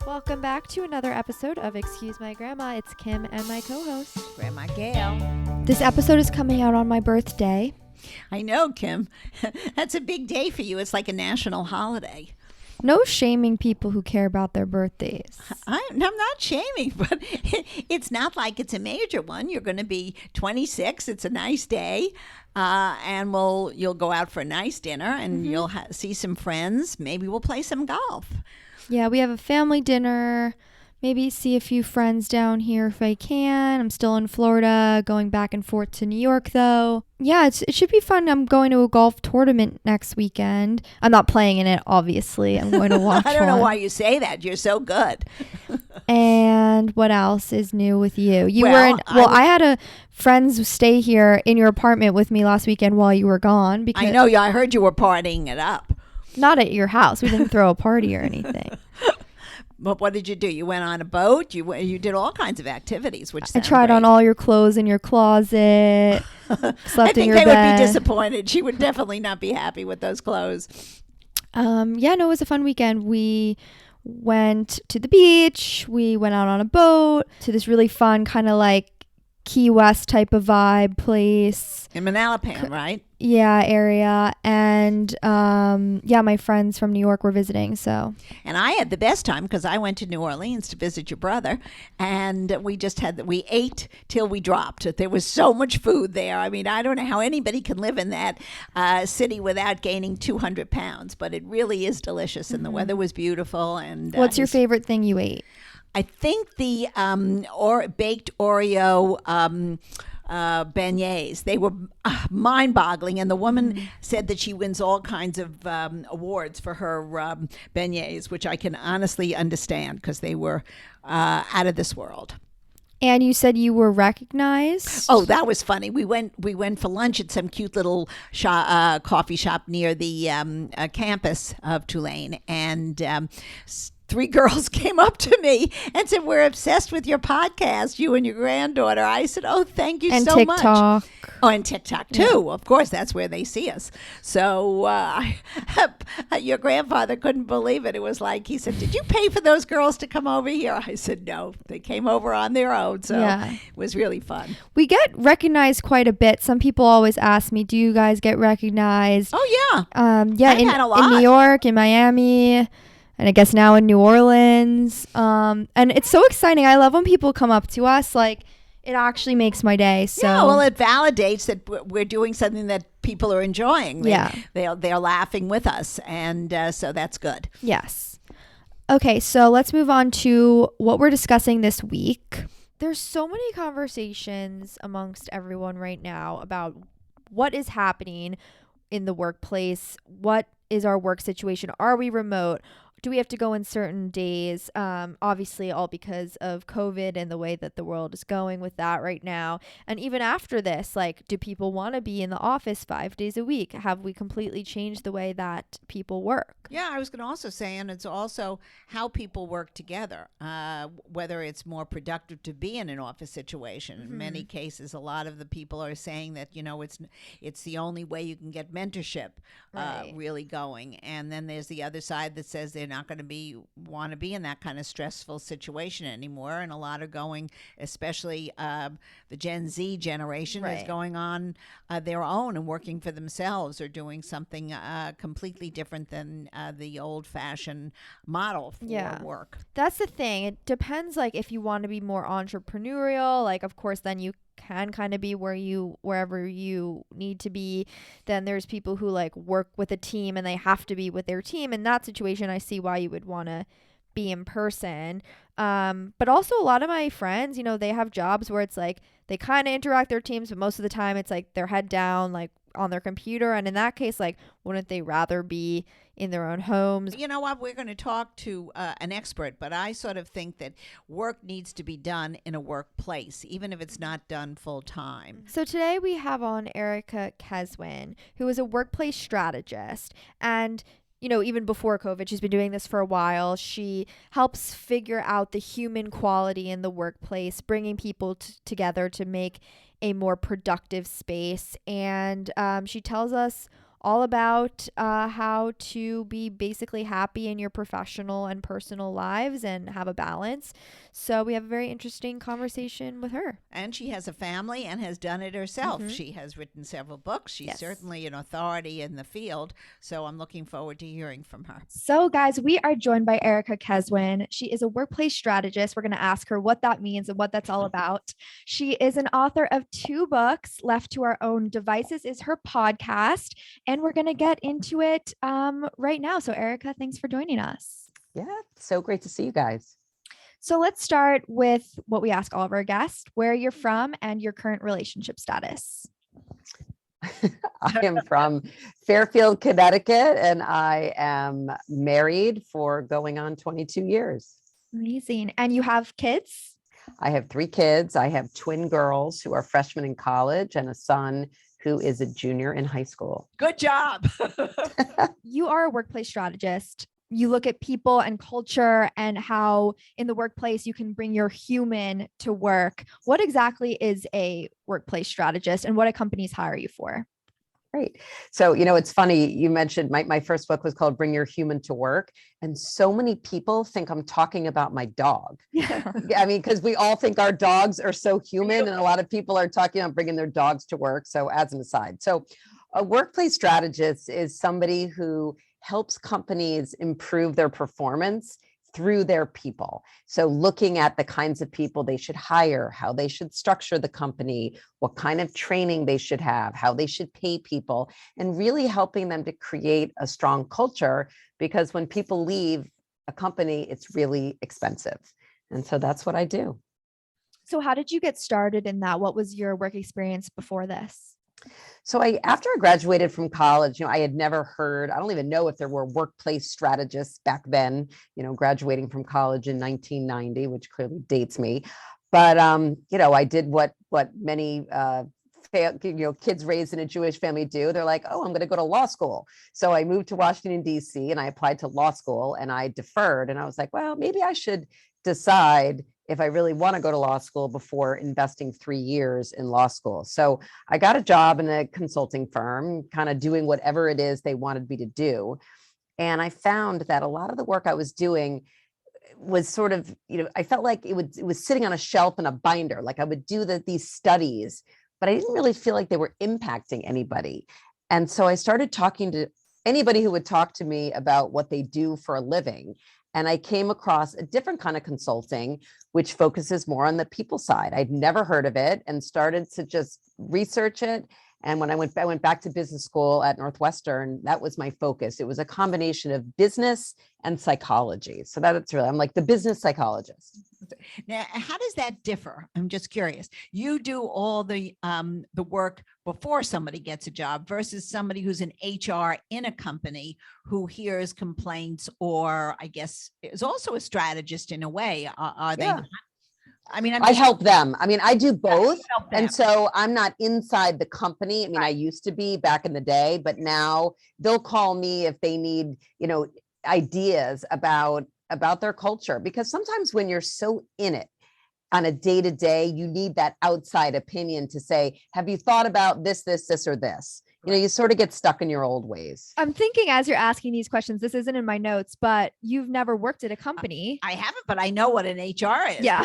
Welcome back to another episode of Excuse My Grandma. It's Kim and my co-host, Grandma Gail. This episode is coming out on my birthday. I know, Kim. That's a big day for you. It's like a national holiday. No shaming people who care about their birthdays. I'm not shaming, but it's not like it's a major one. You're going to be 26. It's a nice day. And you'll go out for a nice dinner and you'll see some friends. Maybe we'll play some golf. Yeah, we have a family dinner. Maybe see a few friends down here if I can. I'm still in Florida, going back and forth to New York, though. Yeah, it should be fun. I'm going to a golf tournament next weekend. I'm not playing in it, obviously. I'm going to watch I don't know why you say that. You're so good. And what else is new with you? I had friends stay here in your apartment with me last weekend while you were gone. Because I know. I heard you were partying it up. Not at your house. We didn't throw a party or anything. But what did you do? You went on a boat. You did all kinds of activities, which I tried on all your clothes in your closet. Slept in your bed. I think they would be disappointed. She would definitely not be happy with those clothes. It was a fun weekend. We went to the beach. We went out on a boat to this really fun kind of like Key West type of vibe place. In Manalapan, right? Yeah, area. And my friends from New York were visiting. And I had the best time because I went to New Orleans to visit your brother, and we ate till we dropped. There was so much food there. I mean, I don't know how anybody can live in that city without gaining 200 pounds, but it really is delicious, and the weather was beautiful. And what's your favorite thing you ate? I think the baked Oreo beignets. They were mind-boggling, and the woman said that she wins all kinds of awards for her beignets, which I can honestly understand because they were out of this world. And you said you were recognized? Oh, that was funny. We went for lunch at some cute little coffee shop near the campus of Tulane, and 3 girls came up to me and said, "We're obsessed with your podcast, you and your granddaughter." I said, "Oh, thank you so much." And TikTok. Oh, and TikTok too. Yeah. Of course, that's where they see us. So your grandfather couldn't believe it. It was like, he said, "Did you pay for those girls to come over here?" I said, "No, they came over on their own." So It was really fun. We get recognized quite a bit. Some people always ask me, "Do you guys get recognized?" Oh, yeah. I've had a lot. In New York, in Miami, and I guess now in New Orleans. And it's so exciting. I love when people come up to us. Like, it actually makes my day. So yeah, well, it validates that we're doing something that people are enjoying. They're laughing with us, and so that's good. Yes. Okay, so let's move on to what we're discussing this week. There's so many conversations amongst everyone right now about what is happening in the workplace. What is our work situation? Are we remote? Do we have to go in certain days? Obviously, all because of COVID and the way that the world is going with that right now. And even after this, like, do people want to be in the office 5 days a week? Have we completely changed the way that people work? Yeah, I was going to also say, and it's also how people work together, whether it's more productive to be in an office situation. In many cases, a lot of the people are saying that, it's the only way you can get mentorship really going. And then there's the other side that says they're not going to want to be in that kind of stressful situation anymore, and a lot are going, especially the Gen Z generation is going on their own and working for themselves or doing something completely different than the old-fashioned model for work. That's the thing. It depends, like, if you want to be more entrepreneurial, like, of course, then you can kind of be wherever you need to be. Then there's people who like work with a team and they have to be with their team. In that situation, I see why you would want to be in person. But also a lot of my friends, they have jobs where it's like they kind of interact their teams, but most of the time it's like their head down, like on their computer. And in that case, like, wouldn't they rather be in their own homes? You know what? We're going to talk to an expert, but I sort of think that work needs to be done in a workplace, even if it's not done full time. So today we have on Erica Keswin, who is a workplace strategist. And even before COVID, she's been doing this for a while. She helps figure out the human quality in the workplace, bringing people together to make a more productive space. And she tells us all about how to be basically happy in your professional and personal lives and have a balance. So we have a very interesting conversation with her. And she has a family and has done it herself. She has written several books. She's certainly an authority in the field. So I'm looking forward to hearing from her. So, guys, we are joined by Erica Keswin. She is a workplace strategist. We're going to ask her what that means and what that's all about. She is an author of 2 books. Left to Our Own Devices is her podcast. And we're going to get into it right now. So, Erica, thanks for joining us. Yeah, so great to see you guys. So let's start with what we ask all of our guests, where you're from and your current relationship status. I am from Fairfield, Connecticut, and I am married for going on 22 years. Amazing. And you have kids? I have 3 kids. I have twin girls who are freshmen in college and a son who is a junior in high school. Good job. You are a workplace strategist. You look at people and culture and how in the workplace you can bring your human to work. What exactly is a workplace strategist and what do companies hire you for? Great. So, it's funny. You mentioned my first book was called Bring Your Human to Work. And so many people think I'm talking about my dog. Yeah. I mean, because we all think our dogs are so human and a lot of people are talking about bringing their dogs to work. So as an aside, so a workplace strategist is somebody who helps companies improve their performance through their people. So looking at the kinds of people they should hire, how they should structure the company, what kind of training they should have, how they should pay people, and really helping them to create a strong culture, because when people leave a company, it's really expensive. And so that's what I do. So how did you get started in that? What was your work experience before this? So after I graduated from college, I had never heard, I don't even know if there were workplace strategists back then, graduating from college in 1990, which clearly dates me. But, I did what many, kids raised in a Jewish family do. They're like, oh, I'm going to go to law school. So I moved to Washington, D.C. and I applied to law school and I deferred. And I was like, well, maybe I should decide if I really want to go to law school before investing 3 years in law school. So I got a job in a consulting firm, kind of doing whatever it is they wanted me to do. And I found that a lot of the work I was doing was sort of, I felt like it was sitting on a shelf in a binder. Like I would do these studies, but I didn't really feel like they were impacting anybody. And so I started talking to anybody who would talk to me about what they do for a living. And I came across a different kind of consulting, which focuses more on the people side. I'd never heard of it and started to just research it. And when I went back to business school at Northwestern, that was my focus. It was a combination of business and psychology. So I'm like the business psychologist. Now, how does that differ? I'm just curious. You do all the work before somebody gets a job versus somebody who's an HR in a company who hears complaints, or I guess is also a strategist in a way. Are they? Yeah. I mean, I help them. I mean, I do both. And And so I'm not inside the company. I mean, I used to be back in the day, but now they'll call me if they need, ideas about their culture, because sometimes when you're so in it on a day-to-day, you need that outside opinion to say, have you thought about this, or this? You sort of get stuck in your old ways. I'm thinking as you're asking these questions, this isn't in my notes, but you've never worked at a company. I haven't, but I know what an HR is. Yeah.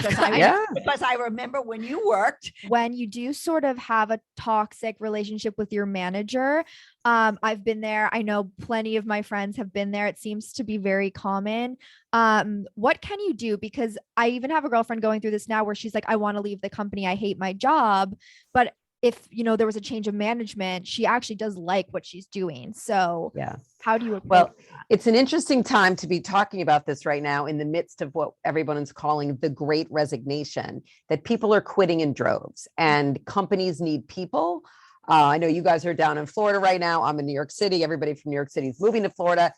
Because I remember when you worked. When you do sort of have a toxic relationship with your manager, I've been there. I know plenty of my friends have been there. It seems to be very common. What can you do? Because I even have a girlfriend going through this now where she's like, I want to leave the company. I hate my job. But if, there was a change of management, she actually does like what she's doing. So yeah, how do you approach Well, that? it's an interesting time to be talking about this right now in the midst of what everyone is calling the Great Resignation, that people are quitting in droves and companies need people. I know you guys are down in Florida right now. I'm in New York City. Everybody from New York City is moving to Florida.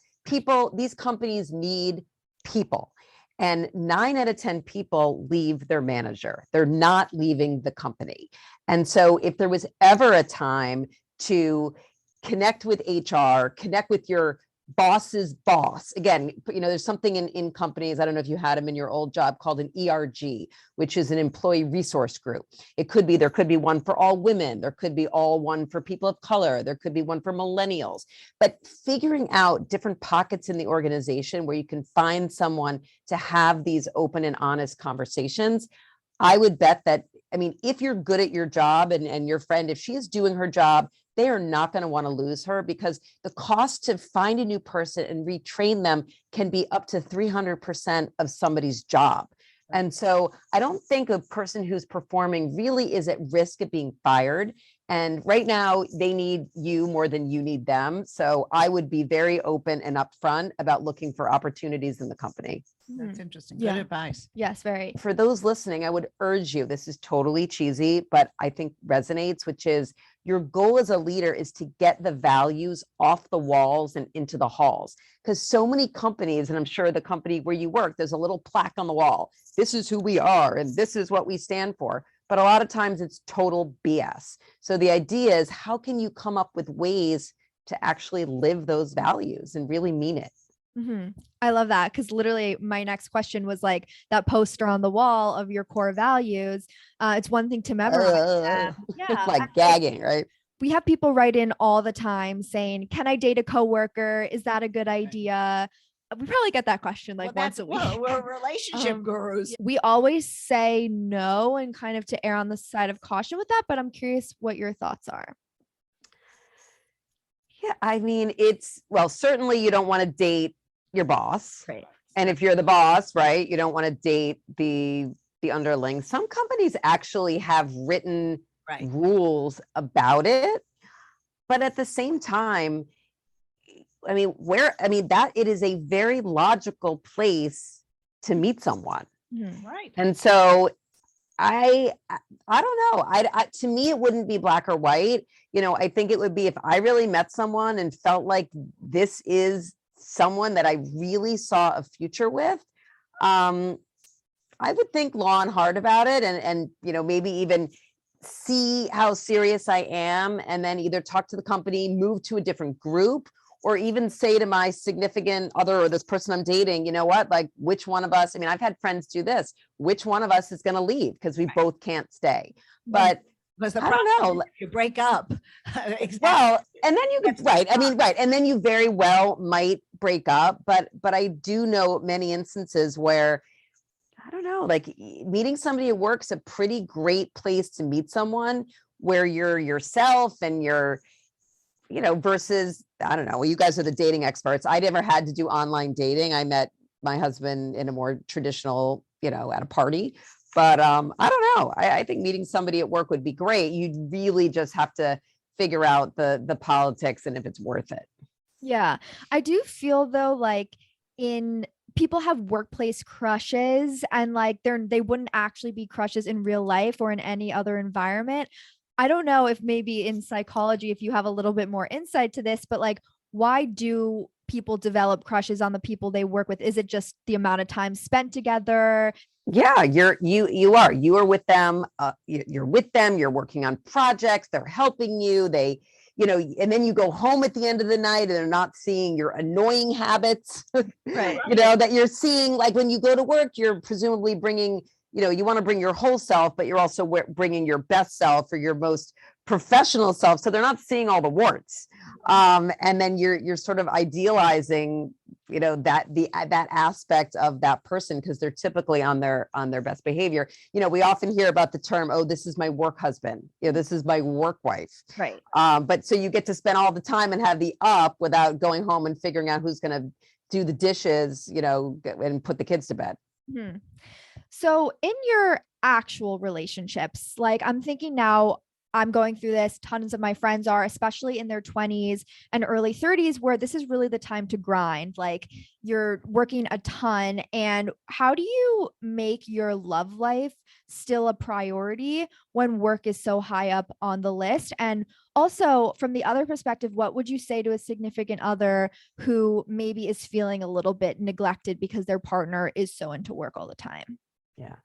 These companies need people. And 9 out of 10 people leave their manager. They're not leaving the company. And so if there was ever a time to connect with HR, connect with your boss's boss. Again, there's something in companies, I don't know if you had them in your old job, called an ERG, which is an employee resource group. There could be one for all women. There could be one for people of color. There could be one for millennials. But figuring out different pockets in the organization where you can find someone to have these open and honest conversations, I would bet that, if you're good at your job and your friend, if she is doing her job, they are not going to want to lose her, because the cost to find a new person and retrain them can be up to 300% of somebody's job. And so I don't think a person who's performing really is at risk of being fired. And right now they need you more than you need them. So I would be very open and upfront about looking for opportunities in the company. That's interesting. Yeah. Good advice. Yes, very. For those listening, I would urge you, this is totally cheesy, but I think resonates, which is your goal as a leader is to get the values off the walls and into the halls. Because so many companies, and I'm sure the company where you work, there's a little plaque on the wall. This is who we are, and this is what we stand for. But a lot of times it's total BS. So the idea is, how can you come up with ways to actually live those values and really mean it? Mm-hmm. I love that, because literally my next question was like that poster on the wall of your core values. It's one thing to memorize them. Yeah, like gagging, right? We have people write in all the time saying, "Can I date a coworker? Is that a good idea?" We probably get that question like once a week. We're relationship gurus. We always say no, and kind of to err on the side of caution with that. But I'm curious what your thoughts are. Yeah, certainly you don't want to date your boss. Right. And if you're the boss, right, you don't want to date the underling. Some companies actually have written rules about it. But at the same time, it is a very logical place to meet someone. Mm-hmm. Right. And so I don't know. To me, it wouldn't be black or white. I think it would be if I really met someone and felt like this is someone that I really saw a future with. I would think long and hard about it, and maybe even see how serious I am, and then either talk to the company, move to a different group, or even say to my significant other or this person I'm dating, you know what, like which one of us, I've had friends do this, which one of us is going to leave because we both can't stay. But because the I don't know. If you break up. Exactly. Well, and then you could, right. And then you very well might break up, but I do know many instances where, I don't know, like meeting somebody at work is a pretty great place to meet someone where you're yourself and you're, versus, I don't know, well, you guys are the dating experts. I never had to do online dating. I met my husband in a more traditional, at a party. But I don't know. I think meeting somebody at work would be great. You'd really just have to figure out the politics and if it's worth it. Yeah. I do feel though, like people have workplace crushes, and like they wouldn't actually be crushes in real life or in any other environment. I don't know if maybe in psychology, if you have a little bit more insight to this, but like, why do people develop crushes on the people they work with? Is it just the amount of time spent together? Yeah, you are with them. You're with them. You're working on projects. They're helping you. And then you go home at the end of the night and they're not seeing your annoying habits, Right. That you're seeing. Like when you go to work, you're presumably bringing, you want to bring your whole self, but you're also bringing your best self or your most professional self. So they're not seeing all the warts. And then you're sort of idealizing, that aspect of that person because they're typically on their best behavior. We often hear about the term, oh, this is my work husband. This is my work wife. Right. But so you get to spend all the time and have the up without going home and figuring out who's going to do the dishes, and put the kids to bed. Hmm. So in your actual relationships, like I'm thinking now, I'm going through this, tons of my friends are, especially in their 20s and early 30s, where this is really the time to grind. Like you're working a ton. And how do you make your love life still a priority when work is so high up on the list? And also from the other perspective, what would you say to a significant other who maybe is feeling a little bit neglected because their partner is so into work all the time? Yeah.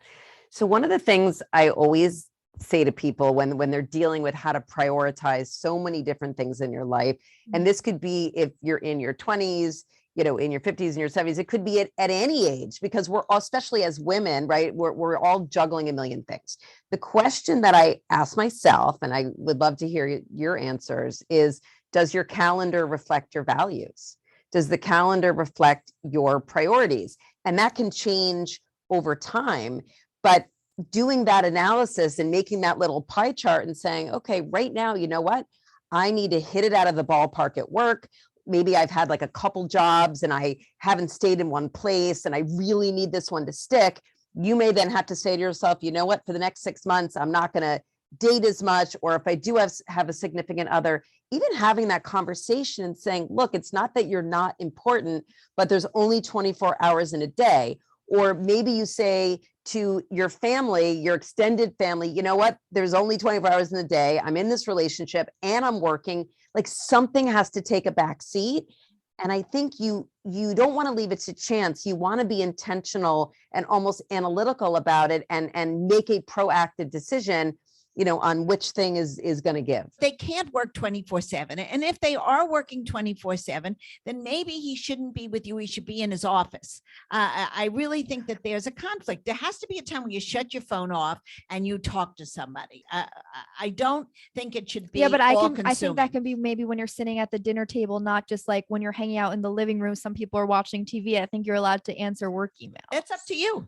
So one of the things I always say to people when they're dealing with how to prioritize so many different things in your life. And this could be if you're in your 20s, in your 50s and your 70s, it could be at any age, because we're all, especially as women, right? We're all juggling a million things. The question that I ask myself, and I would love to hear your answers, is, does your calendar reflect your values? Does the calendar reflect your priorities? And that can change over time, but doing that analysis and making that little pie chart and saying, okay, right now, you know what? I need to hit it out of the ballpark at work. Maybe I've had like a couple jobs and I haven't stayed in one place and I really need this one to stick. You may then have to say to yourself, you know what, for the next 6 months, I'm not going to date as much. Or if I do have a significant other, even having that conversation and saying, look, it's not that you're not important, but there's only 24 hours in a day. Or maybe you say to your family, your extended family, you know what, there's only 24 hours in the day. I'm in this relationship and I'm working. Like, something has to take a back seat. And I think you don't want to leave it to chance. You want to be intentional and almost analytical about it and make a proactive decision, on which thing is going to give. They can't work 24/7. And if they are working 24/7, then maybe he shouldn't be with you. He should be in his office. I really think that there's a conflict. There has to be a time when you shut your phone off and you talk to somebody. I don't think it should be. Yeah, but I think that can be maybe when you're sitting at the dinner table, not just like when you're hanging out in the living room. Some people are watching TV. I think you're allowed to answer work emails. It's up to you.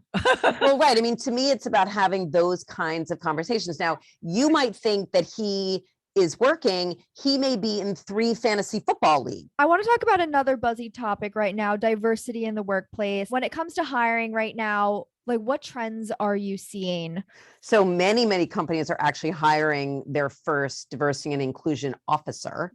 Well, right. I mean, to me, it's about having those kinds of conversations. Now, you might think that he is working. He may be in 3 fantasy football leagues. I want to talk about another buzzy topic right now, diversity in the workplace. When it comes to hiring right now, like, what trends are you seeing? So many companies are actually hiring their first diversity and inclusion officer,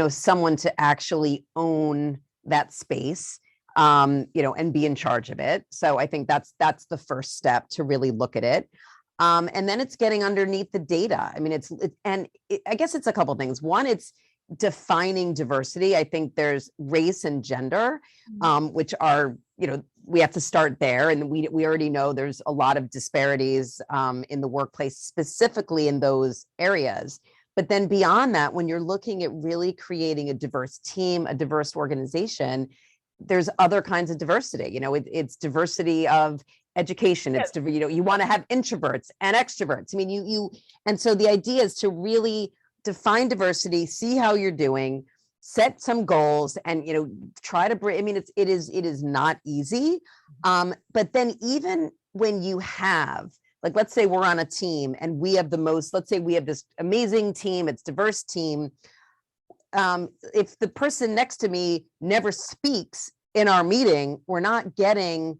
someone to actually own that space, and be in charge of it. So I think that's the first step to really look at it. And then it's getting underneath the data. I mean, I guess it's a couple things. One, it's defining diversity. I think there's race and gender, which are, we have to start there. And we already know there's a lot of disparities in the workplace, specifically in those areas. But then beyond that, when you're looking at really creating a diverse team, a diverse organization, there's other kinds of diversity. It's diversity of education. It's, you want to have introverts and extroverts. I mean, and so the idea is to really define diversity, see how you're doing, set some goals, and, try to bring, I mean, it is not easy. But then even when you have, like, let's say we're on a team and we have let's say we have this amazing team, it's diverse team. If the person next to me never speaks in our meeting, we're not getting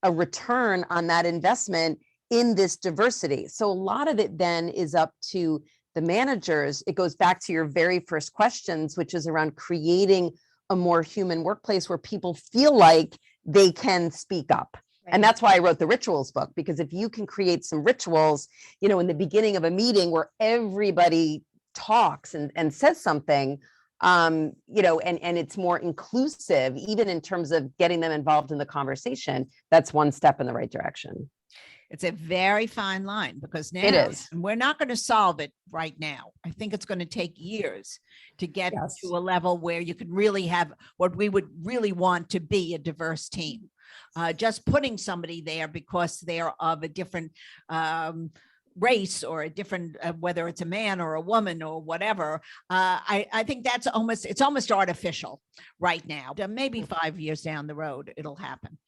a return on that investment in this diversity. So a lot of it then is up to the managers. It goes back to your very first questions, which is around creating a more human workplace where people feel like they can speak up. Right. And that's why I wrote the rituals book, because if you can create some rituals, in the beginning of a meeting where everybody talks and says something, and it's more inclusive, even in terms of getting them involved in the conversation, that's one step in the right direction. It's a very fine line, because now it is. We're not going to solve it right now. I think it's going to take years to get to a level where you can really have what we would really want to be a diverse team. Just putting somebody there because they're of a different race or a different, whether it's a man or a woman or whatever. I think it's almost artificial right now. Maybe 5 years down the road, it'll happen.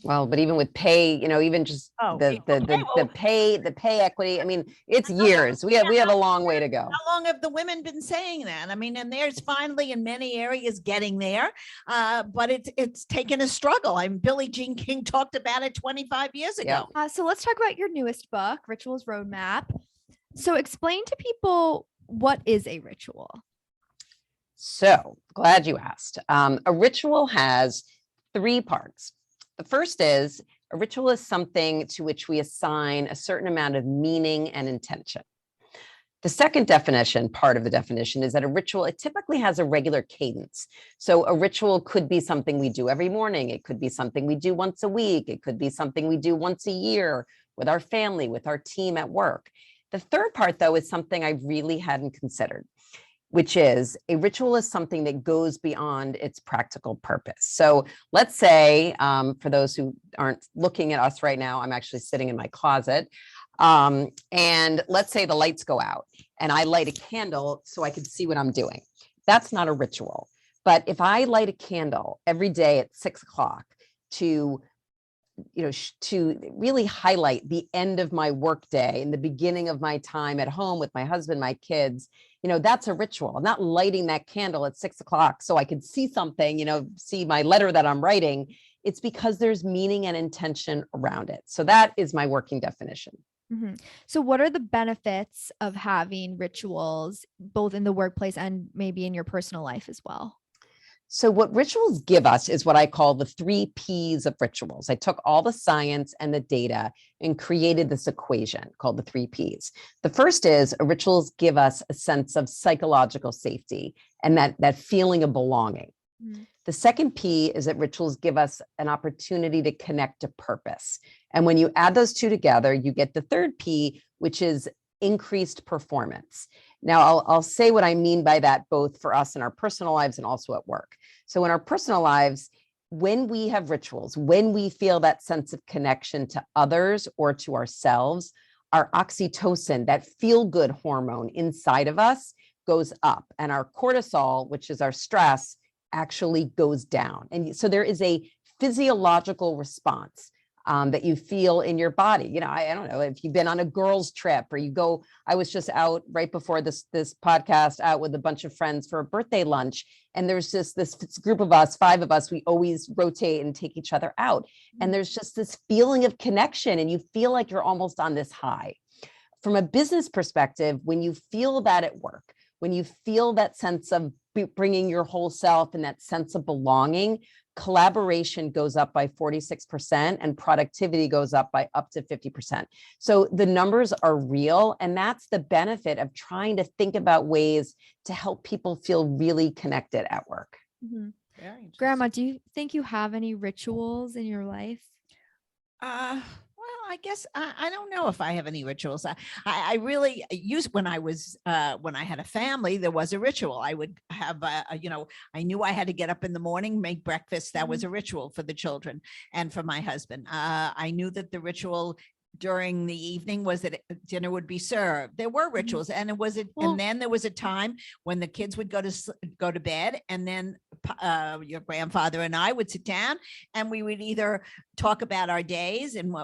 Well, but even with pay, even just the pay equity, I mean, it's years. We have a long way to go. How long have the women been saying that? I mean, and there's finally in many areas getting there, but it's taken a struggle. Billie Jean King talked about it 25 years ago. Yeah. So let's talk about your newest book, Rituals Roadmap. So explain to people, what is a ritual? So glad you asked. A ritual has 3 parts. The first is, a ritual is something to which we assign a certain amount of meaning and intention. The second part of the definition, is that a ritual, it typically has a regular cadence. So a ritual could be something we do every morning. It could be something we do once a week. It could be something we do once a year with our family, with our team at work. The third part, though, is something I really hadn't considered, which is a ritual is something that goes beyond its practical purpose. So let's say, for those who aren't looking at us right now, I'm actually sitting in my closet. And let's say the lights go out and I light a candle so I can see what I'm doing. That's not a ritual. But if I light a candle every day at 6 o'clock to to really highlight the end of my workday and the beginning of my time at home with my husband, my kids, that's a ritual. I'm not lighting that candle at 6 o'clock so I can see something, see my letter that I'm writing. It's because there's meaning and intention around it. So that is my working definition. Mm-hmm. So what are the benefits of having rituals, both in the workplace and maybe in your personal life as well? So what rituals give us is what I call the 3 Ps of rituals. I took all the science and the data and created this equation called the 3 Ps. The first is rituals give us a sense of psychological safety and that feeling of belonging. Mm-hmm. The second P is that rituals give us an opportunity to connect to purpose. And when you add those two together, you get the third P, which is increased performance. Now, I'll say what I mean by that, both for us in our personal lives and also at work. So in our personal lives, when we have rituals, when we feel that sense of connection to others or to ourselves, our oxytocin, that feel-good hormone inside of us, goes up. And our cortisol, which is our stress, actually goes down. And so there is a physiological response that you feel in your body. I don't know if you've been on a girls' trip or I was just out right before this podcast out with a bunch of friends for a birthday lunch. And there's just this group of us, 5 of us, we always rotate and take each other out. And there's just this feeling of connection and you feel like you're almost on this high. From a business perspective, when you feel that at work, when you feel that sense of bringing your whole self and that sense of belonging, collaboration goes up by 46% and productivity goes up by up to 50%. So the numbers are real. And that's the benefit of trying to think about ways to help people feel really connected at work. Mm-hmm. Grandma, do you think you have any rituals in your life? Well, I guess I don't know if I have any rituals. I really used when I had a family, there was a ritual. I would have, I knew I had to get up in the morning, make breakfast. That was a ritual for the children and for my husband. I knew that the ritual during the evening was that dinner would be served. There were rituals, and and then there was a time when the kids would go to bed, and then your grandfather and I would sit down, and we would either talk about our days and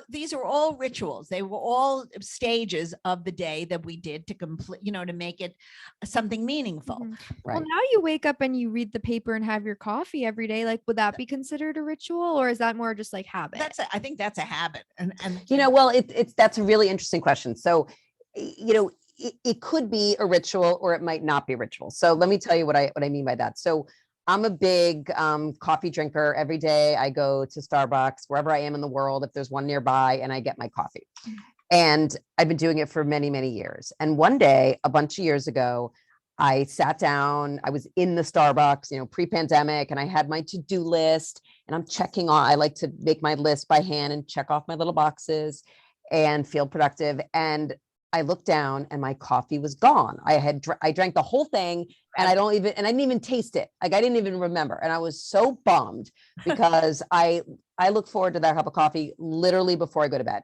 these are all rituals. They were all stages of the day that we did to complete, to make it something meaningful. Mm-hmm. Right. Well, now you wake up and you read the paper and have your coffee every day. Like, would that be considered a ritual, or is that more just like habit? I think that's a habit. And well, that's a really interesting question. So, it could be a ritual or it might not be a ritual. So let me tell you what I mean by that. So I'm a big coffee drinker. Every day I go to Starbucks, wherever I am in the world, if there's one nearby, and I get my coffee. And I've been doing it for many, many years. And one day, a bunch of years ago, I sat down, I was in the Starbucks, pre-pandemic, and I had my to-do list and I'm checking on, I like to make my list by hand and check off my little boxes and feel productive. And I looked down and my coffee was gone. I drank the whole thing and I didn't even taste it. Like I didn't even remember. And I was so bummed because I look forward to that cup of coffee literally before I go to bed.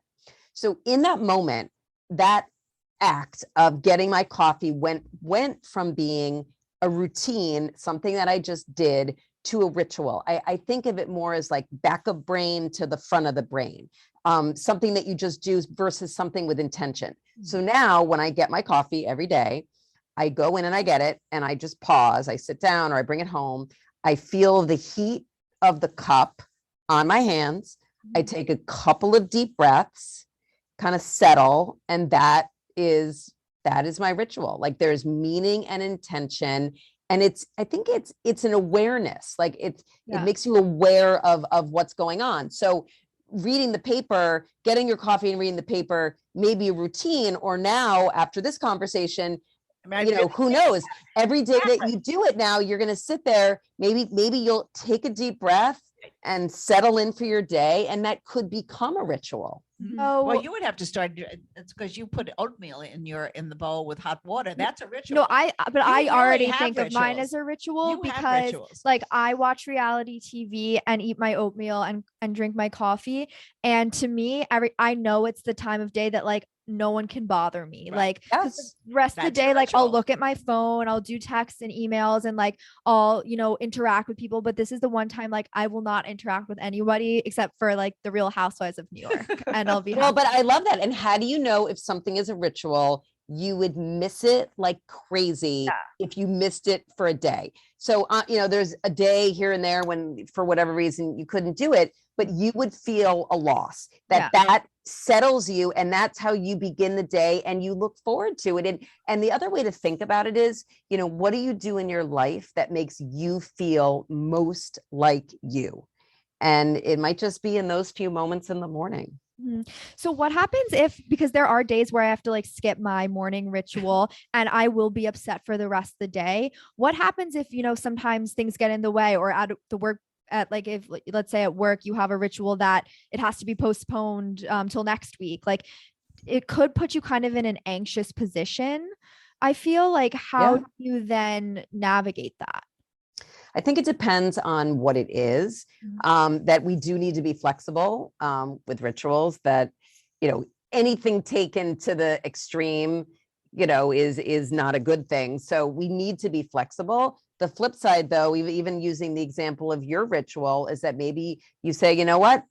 So in that moment, that act of getting my coffee went from being a routine, something that I just did, to a ritual. I think of it more as like back of brain to the front of the brain, something that you just do versus something with intention. So now when I get my coffee every day, I go in and I get it and I just pause, I sit down or I bring it home. I feel the heat of the cup on my hands. I take a couple of deep breaths, kind of settle, and that is my ritual. Like there's meaning and intention. And I think it's an awareness, like it makes you aware of what's going on. So reading the paper, getting your coffee and reading the paper may be a routine, or now after this conversation, who knows, every day that you do it now, you're going to sit there, maybe you'll take a deep breath and settle in for your day. And that could become a ritual. Well, So you would have to start. It's because you put oatmeal in the bowl with hot water. That's a ritual. no, but You I really already have think of mine rituals. as a ritual You have because rituals. like I watch reality TV and eat my oatmeal and drink my coffee. And to me, I know it's the time of day that like no one can bother me. Right. Like 'cause Yes. the rest of the That's your day, like I'll ritual. look at my phone, I'll do texts and emails and like I'll, interact with people. But this is the one time like I will not interact with anybody except for like the Real Housewives of New York. And I'll be Well, happy. but I love that. And how do you know if something is a ritual? You would miss it like crazy if you missed it for a day. So, there's a day here and there when, for whatever reason, you couldn't do it, but you would feel a loss that settles you. And that's how you begin the day and you look forward to it. And the other way to think about it is, what do you do in your life that makes you feel most like you? And it might just be in those few moments in the morning. So what happens because there are days where I have to like skip my morning ritual and I will be upset for the rest of the day. What happens if, sometimes things get in the way or at the work if let's say at work, you have a ritual that it has to be postponed till next week, like it could put you kind of in an anxious position. I feel like how do you then navigate that? I think it depends on what it is, that we do need to be flexible with rituals, that, anything taken to the extreme, is not a good thing. So we need to be flexible. The flip side, though, even using the example of your ritual, is that maybe you say, you know what,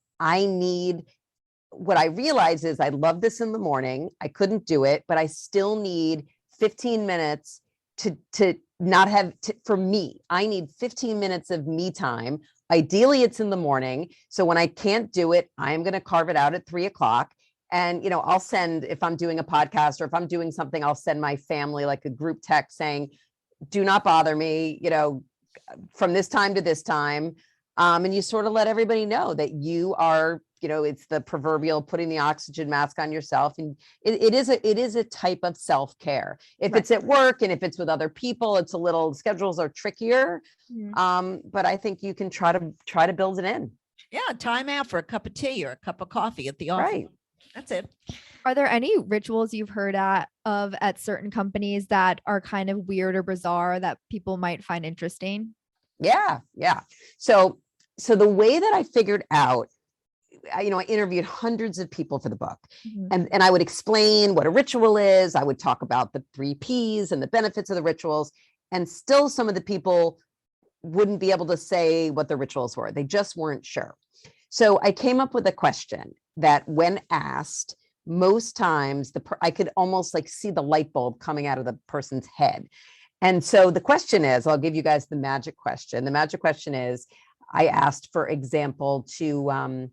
what I realize is I love this in the morning. I couldn't do it, but I still need 15 minutes to not have for me. I need 15 minutes of me time. Ideally, it's in the morning. So when I can't do it, I'm going to carve it out at 3:00. And, I'll send, if I'm doing a podcast or if I'm doing something, I'll send my family like a group text saying, do not bother me, from this time to this time. And you sort of let everybody know that you are, it's the proverbial putting the oxygen mask on yourself. And it is a type of self-care. If it's at work and if it's with other people, it's schedules are trickier. But I think you can try to build it in. Yeah. Time out for a cup of tea or a cup of coffee at the office. Right. That's it. Are there any rituals you've heard at certain companies that are kind of weird or bizarre that people might find interesting? Yeah. So the way that I figured out, I interviewed hundreds of people for the book, and I would explain what a ritual is. I would talk about the 3 Ps and the benefits of the rituals, and still some of the people wouldn't be able to say what the rituals were. They just weren't sure. So I came up with a question that when asked, most times I could almost like see the light bulb coming out of the person's head. And so the question is, I'll give you guys the magic question. The magic question is, I asked, for example, to,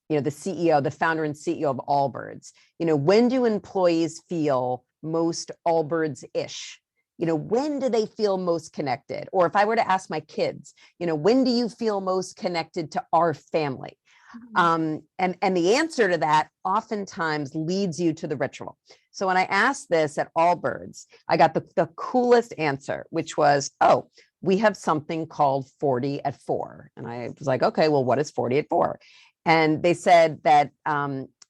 the founder and CEO of Allbirds, when do employees feel most Allbirds-ish? When do they feel most connected? Or if I were to ask my kids, when do you feel most connected to our family? And the answer to that oftentimes leads you to the ritual. So when I asked this at Allbirds, I got the coolest answer, which was, oh, we have something called 40 at 4. And I was like, okay, well, what is 40 at 4? And they said that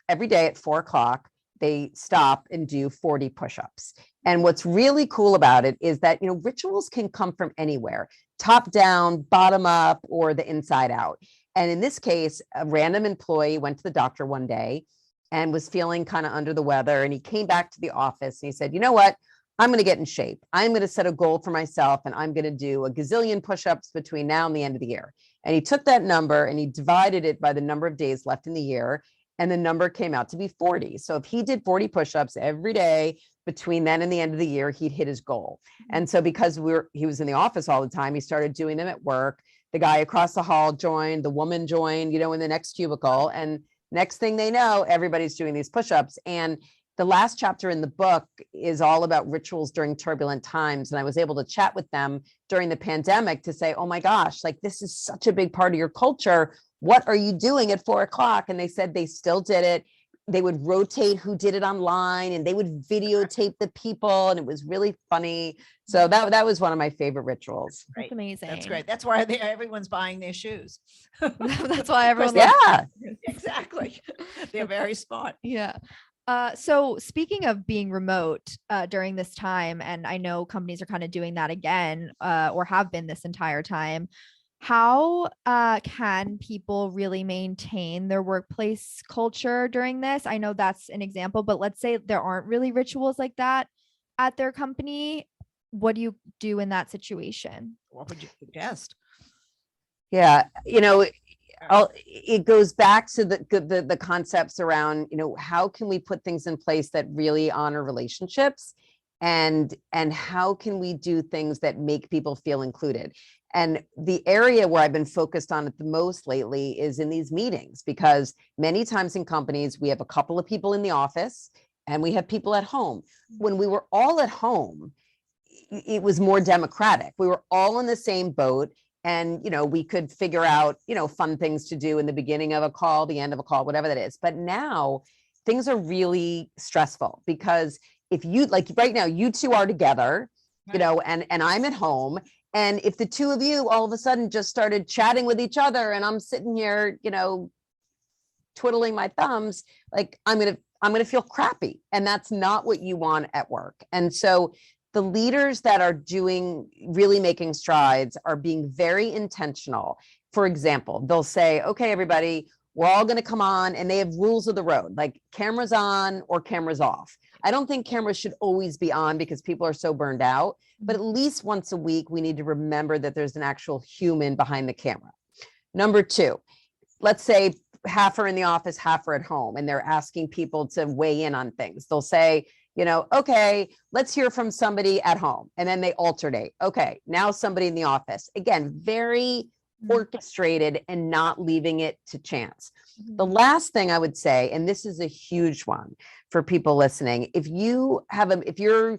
every day at 4:00, they stop and do 40 push-ups. And what's really cool about it is that, rituals can come from anywhere, top down, bottom up, or the inside out. And in this case, a random employee went to the doctor one day and was feeling kind of under the weather. And he came back to the office and he said, you know what? I'm going to get in shape. I'm going to set a goal for myself and I'm going to do a gazillion push-ups between now and the end of the year. And he took that number and he divided it by the number of days left in the year. And the number came out to be 40. So if he did 40 push-ups every day between then and the end of the year, he'd hit his goal. And so because he was in the office all the time, he started doing them at work. The guy across the hall joined, the woman joined, in the next cubicle. And next thing they know, everybody's doing these push-ups. And the last chapter in the book is all about rituals during turbulent times. And I was able to chat with them during the pandemic to say, oh my gosh, like this is such a big part of your culture. What are you doing at 4:00? And they said they still did it they would rotate who did it online, and they would videotape the people, and it was really funny. So that was one of my favorite rituals. That's amazing. That's great. That's why everyone's buying their shoes. That's why everyone. Yeah, exactly. They're very smart. Yeah. So speaking of being remote during this time, and I know companies are kind of doing that again, or have been this entire time, how can people really maintain their workplace culture during this? I know that's an example, but let's say there aren't really rituals like that at their company. What do you do in that situation? What would you suggest? yeah. It goes back to the concepts around, how can we put things in place that really honor relationships, and how can we do things that make people feel included? And the area where I've been focused on it the most lately is in these meetings, because many times in companies, we have a couple of people in the office and we have people at home. When we were all at home, it was more democratic. We were all in the same boat. And, we could figure out, fun things to do in the beginning of a call, the end of a call, whatever that is. But now things are really stressful, because if you, like right now, you two are together, and I'm at home. And if the two of you all of a sudden just started chatting with each other, and I'm sitting here, twiddling my thumbs, like I'm going to feel crappy. And that's not what you want at work. And so the leaders that are really making strides are being very intentional. For example, they'll say, okay, everybody, we're all going to come on, and they have rules of the road, like cameras on or cameras off. I don't think cameras should always be on, because people are so burned out, but at least once a week, we need to remember that there's an actual human behind the camera. Number two, let's say half are in the office, half are at home, and they're asking people to weigh in on things. They'll say, okay, let's hear from somebody at home. And then they alternate. Okay, now somebody in the office. Again, very orchestrated and not leaving it to chance. The last thing I would say, and this is a huge one for people listening, if you're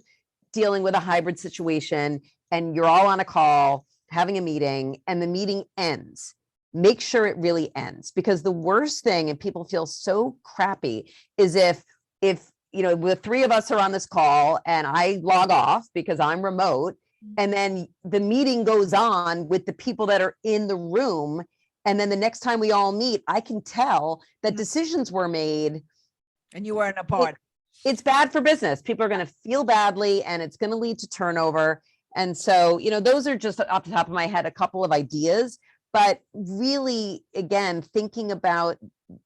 dealing with a hybrid situation and you're all on a call, having a meeting, and the meeting ends, make sure it really ends. Because the worst thing, and people feel so crappy, is if the three of us are on this call and I log off because I'm remote, and then the meeting goes on with the people that are in the room. And then the next time we all meet, I can tell that decisions were made. And you weren't a part. It's bad for business. People are going to feel badly, and it's going to lead to turnover. And so, those are just off the top of my head, a couple of ideas, but really, again, thinking about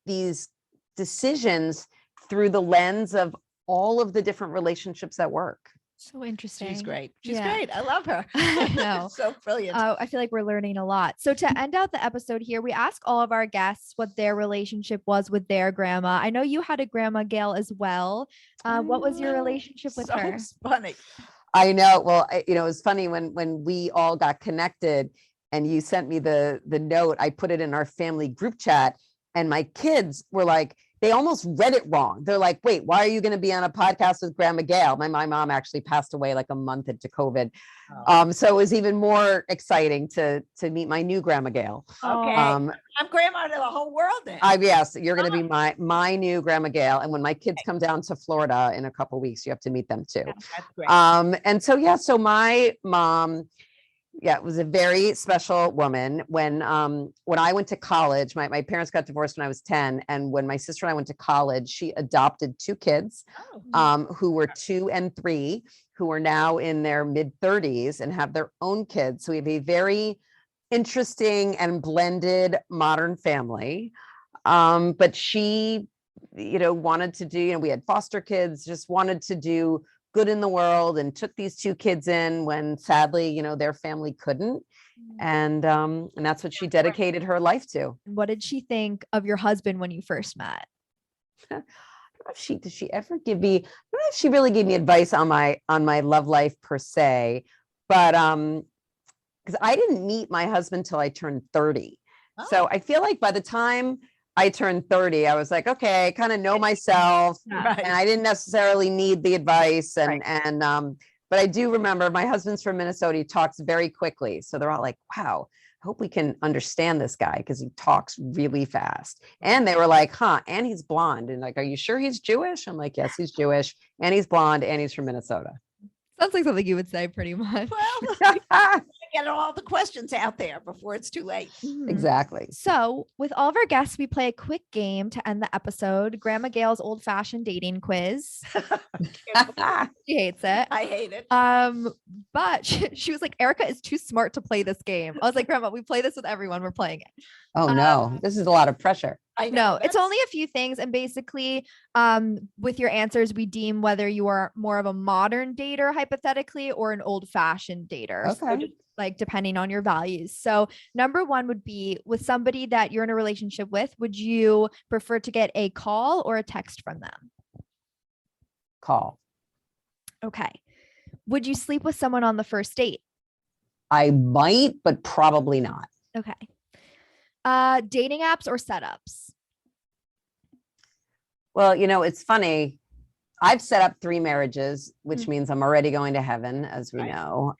these decisions through the lens of all of the different relationships at work. So interesting. She's great. She's great. I love her. I know. So brilliant. I feel like we're learning a lot. So to end out the episode here, we ask all of our guests what their relationship was with their grandma. I know you had a Grandma Gail as well. What was your relationship with her? So funny. I know. Well, it was funny when we all got connected and you sent me the note. I put it in our family group chat, and my kids were like, they almost read it wrong. They're like, wait, why are you going to be on a podcast with Grandma Gail? My mom actually passed away like a month into COVID. So it was even more exciting to meet my new Grandma Gail. Okay. I'm grandma to the whole world then. Yes, you're going to be my new Grandma Gail. And when my kids come down to Florida in a couple of weeks, you have to meet them too. That's great. And so, so my mom, it was a very special woman. When I went to college, my parents got divorced when I was 10. And when my sister and I went to college, she adopted two kids who were 2 and 3, who are now in their mid-30s and have their own kids. So we have a very interesting and blended modern family. But she, wanted to do, we had foster kids, just wanted to do good in the world, and took these 2 kids in when sadly, their family couldn't. And that's what she dedicated her life to. What did she think of your husband when you first met? I don't know if did she ever give me, I don't know if she really gave me advice on my love life per se, but because I didn't meet my husband till I turned 30. So I feel like by the time I turned 30, I was like, okay, I kind of know myself, and I didn't necessarily need the advice. But I do remember my husband's from Minnesota. He talks very quickly. So they're all like, wow, hope we can understand this guy because he talks really fast. And they were like, and he's blonde. And like, are you sure he's Jewish? I'm like, yes, he's Jewish and he's blonde and he's from Minnesota. Sounds like something you would say pretty much. Well, get all the questions out there before it's too late. Exactly. So with all of our guests, we play a quick game to end the episode. Grandma Gail's old-fashioned dating quiz. She hates it. I hate it. But she was like, Erica is too smart to play this game. I was like, Grandma, we play this with everyone. We're playing it. Oh no, this is a lot of pressure. I know. No, it's only a few things. And basically, with your answers, we deem whether you are more of a modern dater, hypothetically, or an old-fashioned dater. Okay. So just, like, depending on your values. So number one would be with somebody that you're in a relationship with, would you prefer to get a call or a text from them? Call. Okay. Would you sleep with someone on the first date? I might, but probably not. Okay. Dating apps or setups? Well, it's funny. I've set up 3 marriages, which means I'm already going to heaven, as we know.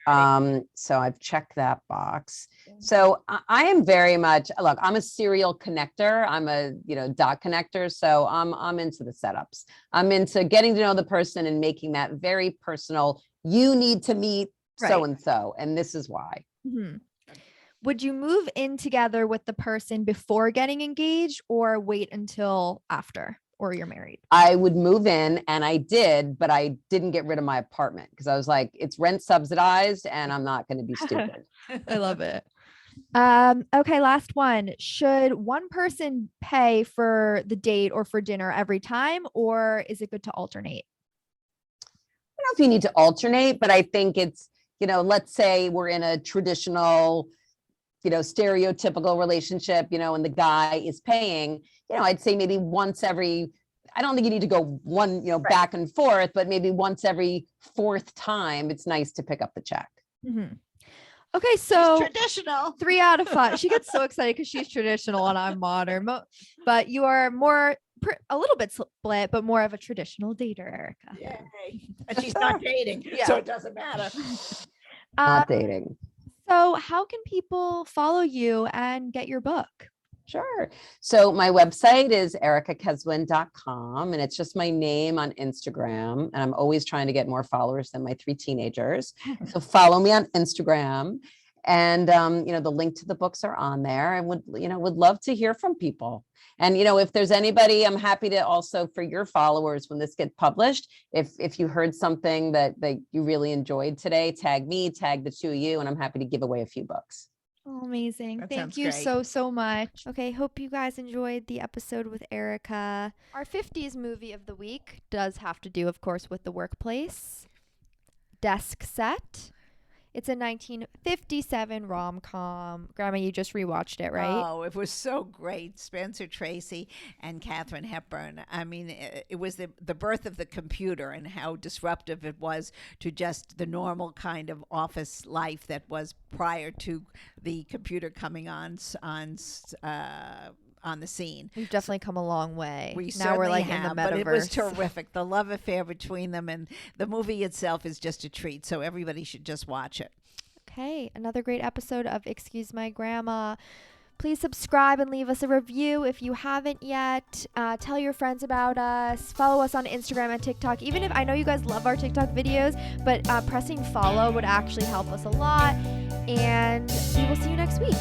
So I've checked that box. So I am very much, look, I'm a serial connector. I'm a, dot connector. So I'm into the setups. I'm into getting to know the person and making that very personal. You need to meet so-and-so, and this is why. Mm-hmm. Would you move in together with the person before getting engaged or wait until after? Or you're married? I would move in, and I did, but I didn't get rid of my apartment because I was like, it's rent subsidized and I'm not going to be stupid. I love it. Okay, last one. Should one person pay for the date or for dinner every time, or is it good to alternate? I don't know if you need to alternate, but I think it's, let's say we're in a traditional, stereotypical relationship, and the guy is paying, I'd say maybe once every, I don't think you need to go one, back and forth, but maybe once every 4th time, it's nice to pick up the check. Mm-hmm. Okay, so she's traditional. 3 out of 5. She gets so excited because she's traditional and I'm modern, but you are more, a little bit split, but more of a traditional dater, Erica. Yay. And she's not dating, so it doesn't matter. Not dating. So how can people follow you and get your book? Sure. So my website is ericakeswin.com, and it's just my name on Instagram. And I'm always trying to get more followers than my 3 teenagers. So follow me on Instagram. And, the link to the books are on there, and would love to hear from people. And, if there's anybody, I'm happy to also, for your followers, when this gets published, if you heard something that you really enjoyed today, tag me, tag the 2 of you, and I'm happy to give away a few books. Oh, amazing. That Thank sounds you great. so much. Okay, hope you guys enjoyed the episode with Erica. Our 50s movie of the week does have to do, of course, with the workplace. Desk Set. It's a 1957 rom-com. Grandma, you just rewatched it, right? Oh, it was so great. Spencer Tracy and Katharine Hepburn. I mean, it was the birth of the computer and how disruptive it was to just the normal kind of office life that was prior to the computer coming on the scene. We've definitely come a long way. Now we're like have, in the metaverse. but it was terrific. The love affair between them, and the movie itself is just a treat. So everybody should just watch it. Okay, another great episode of Excuse My Grandma. Please subscribe and leave us a review if you haven't yet. Tell your friends about us. Follow us on Instagram and TikTok. Even if I know you guys love our TikTok videos, but pressing follow would actually help us a lot. And we will see you next week.